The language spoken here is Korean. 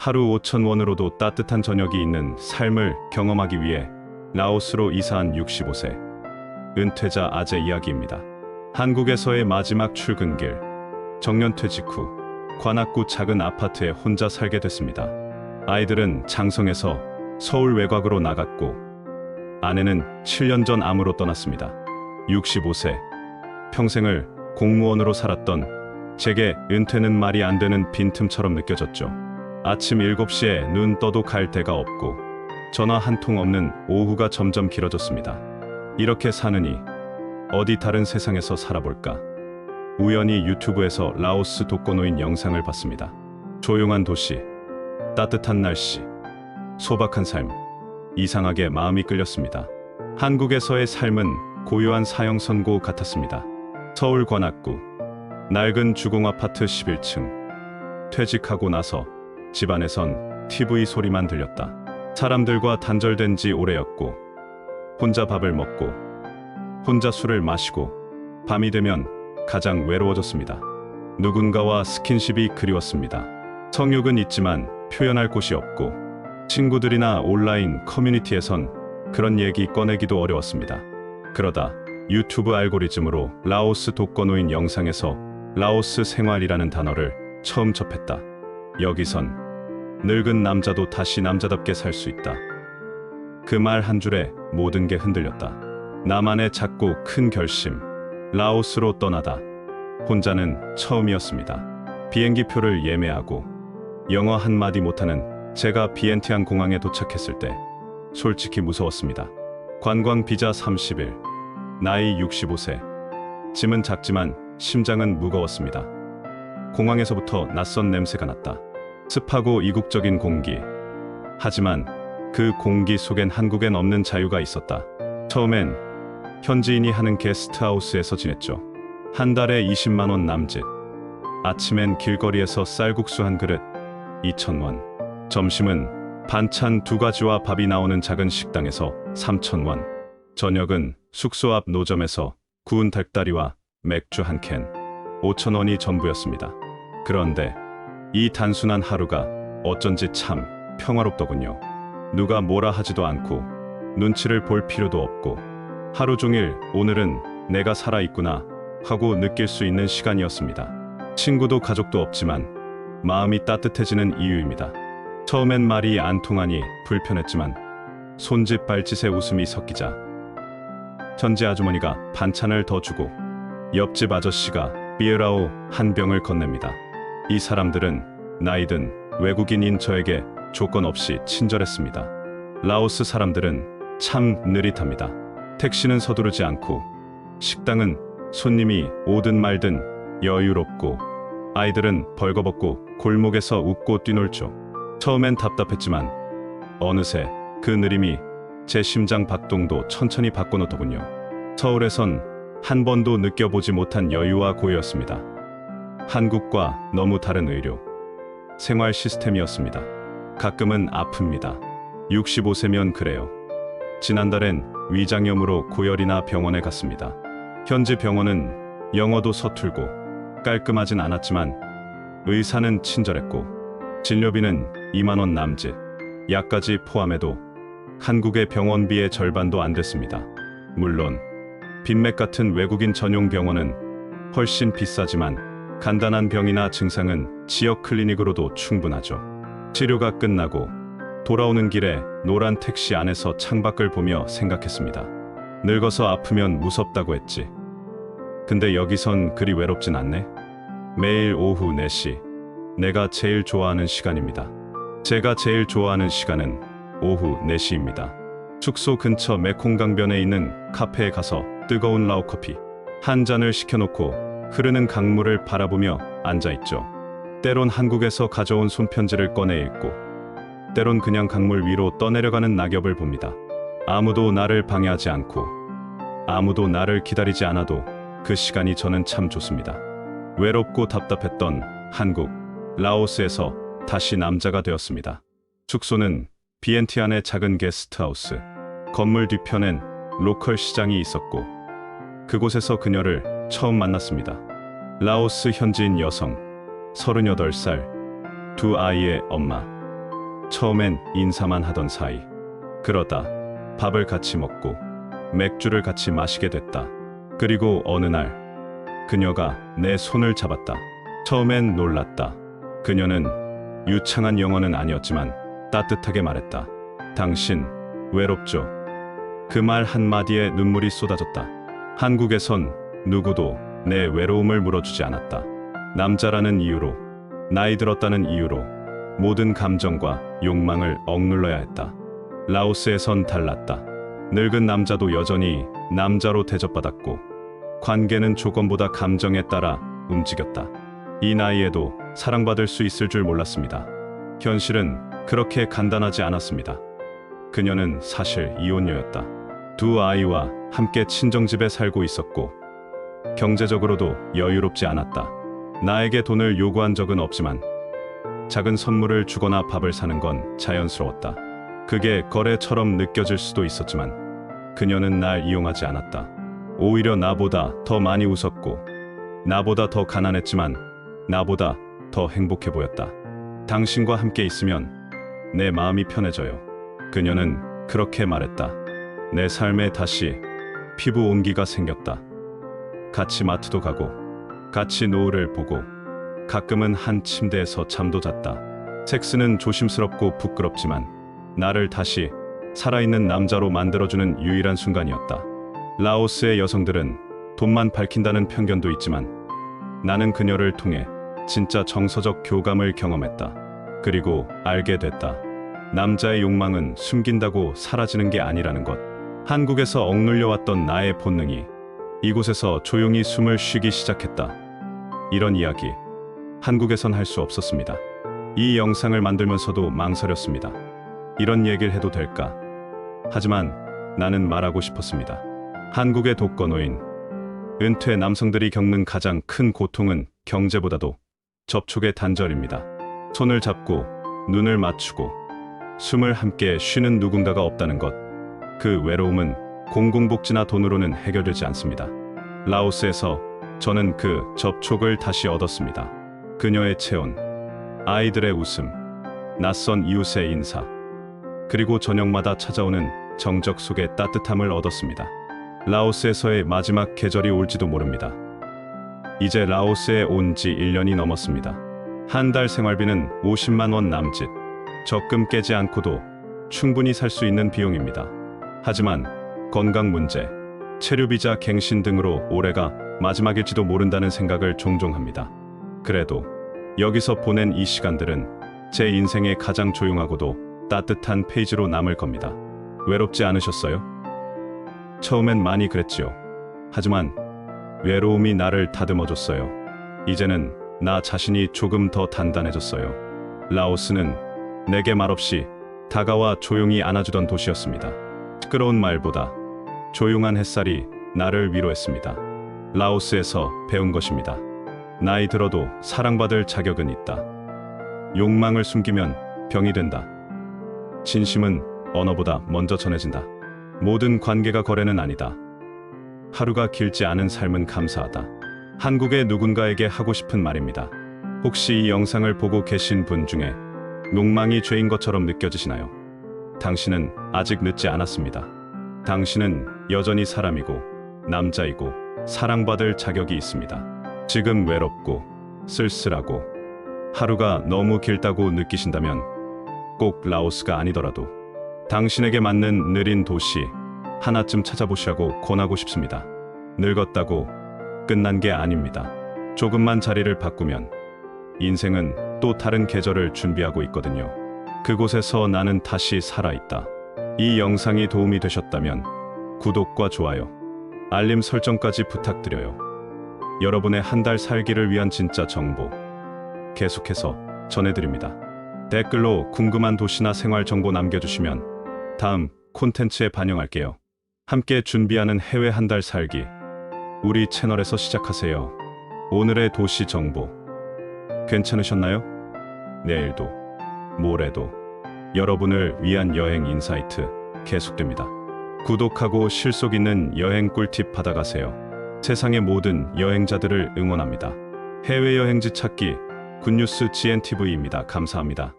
하루 5,000원으로도 따뜻한 저녁이 있는 삶을 경험하기 위해 라오스로 이사한 65세 은퇴자 아재 이야기입니다. 한국에서의 마지막 출근길. 정년 퇴직 후 관악구 작은 아파트에 혼자 살게 됐습니다. 아이들은 장성에서 서울 외곽으로 나갔고 아내는 7년 전 암으로 떠났습니다. 65세 평생을 공무원으로 살았던 제게 은퇴는 말이 안 되는 빈틈처럼 느껴졌죠. 아침 7시에 눈 떠도 갈 데가 없고 전화 한 통 없는 오후가 점점 길어졌습니다. 이렇게 사느니 어디 다른 세상에서 살아볼까? 우연히 유튜브에서 라오스 독거노인 영상을 봤습니다. 조용한 도시, 따뜻한 날씨, 소박한 삶. 이상하게 마음이 끌렸습니다. 한국에서의 삶은 고요한 사형 선고 같았습니다. 서울 관악구 낡은 주공아파트 11층. 퇴직하고 나서 집안에선 TV 소리만 들렸다. 사람들과 단절된 지 오래였고 혼자 밥을 먹고 혼자 술을 마시고 밤이 되면 가장 외로워졌습니다. 누군가와 스킨십이 그리웠습니다. 성욕은 있지만 표현할 곳이 없고 친구들이나 온라인 커뮤니티에선 그런 얘기 꺼내기도 어려웠습니다. 그러다 유튜브 알고리즘으로 라오스 독거노인 영상에서 라오스 생활이라는 단어를 처음 접했다. 여기선 늙은 남자도 다시 남자답게 살 수 있다. 그 말 한 줄에 모든 게 흔들렸다. 나만의 작고 큰 결심. 라오스로 떠나다. 혼자는 처음이었습니다. 비행기표를 예매하고 영어 한마디 못하는 제가 비엔티안 공항에 도착했을 때 솔직히 무서웠습니다. 관광 비자 30일, 나이 65세. 짐은 작지만 심장은 무거웠습니다. 공항에서부터 낯선 냄새가 났다. 습하고 이국적인 공기. 하지만 그 공기 속엔 한국엔 없는 자유가 있었다. 처음엔 현지인이 하는 게스트하우스에서 지냈죠. 한 달에 20만 원 남짓. 아침엔 길거리에서 쌀국수 한 그릇 2,000원. 점심은 반찬 2가지와 밥이 나오는 작은 식당에서 3,000원. 저녁은 숙소 앞 노점에서 구운 닭다리와 맥주 한 캔 5,000원이 전부였습니다. 그런데 이 단순한 하루가 어쩐지 참 평화롭더군요. 누가 뭐라 하지도 않고 눈치를 볼 필요도 없고 하루 종일 오늘은 내가 살아있구나 하고 느낄 수 있는 시간이었습니다. 친구도 가족도 없지만 마음이 따뜻해지는 이유입니다. 처음엔 말이 안 통하니 불편했지만 손짓 발짓에 웃음이 섞이자 현지 아주머니가 반찬을 더 주고 옆집 아저씨가 비에라오 한 병을 건넵니다. 이 사람들은 나이든 외국인인 저에게 조건 없이 친절했습니다. 라오스 사람들은 참 느릿합니다. 택시는 서두르지 않고 식당은 손님이 오든 말든 여유롭고 아이들은 벌거벗고 골목에서 웃고 뛰놀죠. 처음엔 답답했지만 어느새 그 느림이 제 심장 박동도 천천히 바꿔놓더군요. 서울에선 한 번도 느껴보지 못한 여유와 고요였습니다. 한국과 너무 다른 의료, 생활 시스템이었습니다. 가끔은 아픕니다. 65세면 그래요. 지난달엔 위장염으로 고열이나 병원에 갔습니다. 현지 병원은 영어도 서툴고 깔끔하진 않았지만 의사는 친절했고 진료비는 2만 원 남짓. 약까지 포함해도 한국의 병원비의 절반도 안 됐습니다. 물론 빈맥 같은 외국인 전용 병원은 훨씬 비싸지만 간단한 병이나 증상은 지역 클리닉으로도 충분하죠. 치료가 끝나고 돌아오는 길에 노란 택시 안에서 창밖을 보며 생각했습니다. 늙어서 아프면 무섭다고 했지. 근데 여기선 그리 외롭진 않네. 매일 오후 4시, 내가 제일 좋아하는 시간입니다. 제가 제일 좋아하는 시간은 오후 4시입니다. 숙소 근처 메콩강변에 있는 카페에 가서 뜨거운 라오커피 한 잔을 시켜놓고 흐르는 강물을 바라보며 앉아있죠. 때론 한국에서 가져온 손편지를 꺼내 읽고 때론 그냥 강물 위로 떠내려가는 낙엽을 봅니다. 아무도 나를 방해하지 않고 아무도 나를 기다리지 않아도 그 시간이 저는 참 좋습니다. 외롭고 답답했던 한국, 라오스에서 다시 남자가 되었습니다. 숙소는 비엔티안의 작은 게스트하우스. 건물 뒤편엔 로컬 시장이 있었고 그곳에서 그녀를 처음 만났습니다. 라오스 현지인 여성, 38살, 2 아이의 엄마. 처음엔 인사만 하던 사이. 그러다 밥을 같이 먹고 맥주를 같이 마시게 됐다. 그리고 어느 날 그녀가 내 손을 잡았다. 처음엔 놀랐다. 그녀는 유창한 영어는 아니었지만 따뜻하게 말했다. 당신 외롭죠? 그 말 한마디에 눈물이 쏟아졌다. 한국에선 누구도 내 외로움을 물어주지 않았다. 남자라는 이유로, 나이 들었다는 이유로 모든 감정과 욕망을 억눌러야 했다. 라오스에선 달랐다. 늙은 남자도 여전히 남자로 대접받았고 관계는 조건보다 감정에 따라 움직였다. 이 나이에도 사랑받을 수 있을 줄 몰랐습니다. 현실은 그렇게 간단하지 않았습니다. 그녀는 사실 이혼녀였다. 두 아이와 함께 친정집에 살고 있었고 경제적으로도 여유롭지 않았다. 나에게 돈을 요구한 적은 없지만 작은 선물을 주거나 밥을 사는 건 자연스러웠다. 그게 거래처럼 느껴질 수도 있었지만 그녀는 날 이용하지 않았다. 오히려 나보다 더 많이 웃었고 나보다 더 가난했지만 나보다 더 행복해 보였다. 당신과 함께 있으면 내 마음이 편해져요. 그녀는 그렇게 말했다. 내 삶에 다시 피부 온기가 생겼다. 같이 마트도 가고 같이 노을을 보고 가끔은 한 침대에서 잠도 잤다. 섹스는 조심스럽고 부끄럽지만 나를 다시 살아있는 남자로 만들어주는 유일한 순간이었다. 라오스의 여성들은 돈만 밝힌다는 편견도 있지만 나는 그녀를 통해 진짜 정서적 교감을 경험했다. 그리고 알게 됐다. 남자의 욕망은 숨긴다고 사라지는 게 아니라는 것. 한국에서 억눌려왔던 나의 본능이 이곳에서 조용히 숨을 쉬기 시작했다. 이런 이야기 한국에선 할 수 없었습니다. 이 영상을 만들면서도 망설였습니다. 이런 얘기를 해도 될까? 하지만 나는 말하고 싶었습니다. 한국의 독거노인, 은퇴 남성들이 겪는 가장 큰 고통은 경제보다도 접촉의 단절입니다. 손을 잡고 눈을 맞추고 숨을 함께 쉬는 누군가가 없다는 것. 그 외로움은 공공복지나 돈으로는 해결되지 않습니다. 라오스에서 저는 그 접촉을 다시 얻었습니다. 그녀의 체온, 아이들의 웃음, 낯선 이웃의 인사, 그리고 저녁마다 찾아오는 정적 속의 따뜻함을 얻었습니다. 라오스에서의 마지막 계절이 올지도 모릅니다. 이제 라오스에 온 지 1년이 넘었습니다. 한 달 생활비는 50만 원 남짓. 적금 깨지 않고도 충분히 살 수 있는 비용입니다. 하지만 건강 문제, 체류비자 갱신 등으로 올해가 마지막일지도 모른다는 생각을 종종 합니다. 그래도 여기서 보낸 이 시간들은 제 인생의 가장 조용하고도 따뜻한 페이지로 남을 겁니다. 외롭지 않으셨어요? 처음엔 많이 그랬지요. 하지만 외로움이 나를 다듬어줬어요. 이제는 나 자신이 조금 더 단단해졌어요. 라오스는 내게 말없이 다가와 조용히 안아주던 도시였습니다. 시끄러운 말보다 조용한 햇살이 나를 위로했습니다. 라오스에서 배운 것입니다. 나이 들어도 사랑받을 자격은 있다. 욕망을 숨기면 병이 된다. 진심은 언어보다 먼저 전해진다. 모든 관계가 거래는 아니다. 하루가 길지 않은 삶은 감사하다. 한국의 누군가에게 하고 싶은 말입니다. 혹시 이 영상을 보고 계신 분 중에 욕망이 죄인 것처럼 느껴지시나요? 당신은 아직 늦지 않았습니다. 당신은 여전히 사람이고 남자이고 사랑받을 자격이 있습니다. 지금 외롭고 쓸쓸하고 하루가 너무 길다고 느끼신다면 꼭 라오스가 아니더라도 당신에게 맞는 느린 도시 하나쯤 찾아보시라고 권하고 싶습니다. 늙었다고 끝난 게 아닙니다. 조금만 자리를 바꾸면 인생은 또 다른 계절을 준비하고 있거든요. 그곳에서 나는 다시 살아있다. 이 영상이 도움이 되셨다면 구독과 좋아요, 알림 설정까지 부탁드려요. 여러분의 한 달 살기를 위한 진짜 정보 계속해서 전해드립니다. 댓글로 궁금한 도시나 생활 정보 남겨주시면 다음 콘텐츠에 반영할게요. 함께 준비하는 해외 한 달 살기, 우리 채널에서 시작하세요. 오늘의 도시 정보 괜찮으셨나요? 내일도 모레도 여러분을 위한 여행 인사이트 계속됩니다. 구독하고 실속 있는 여행 꿀팁 받아가세요. 세상의 모든 여행자들을 응원합니다. 해외여행지 찾기 굿뉴스 GNTV입니다. 감사합니다.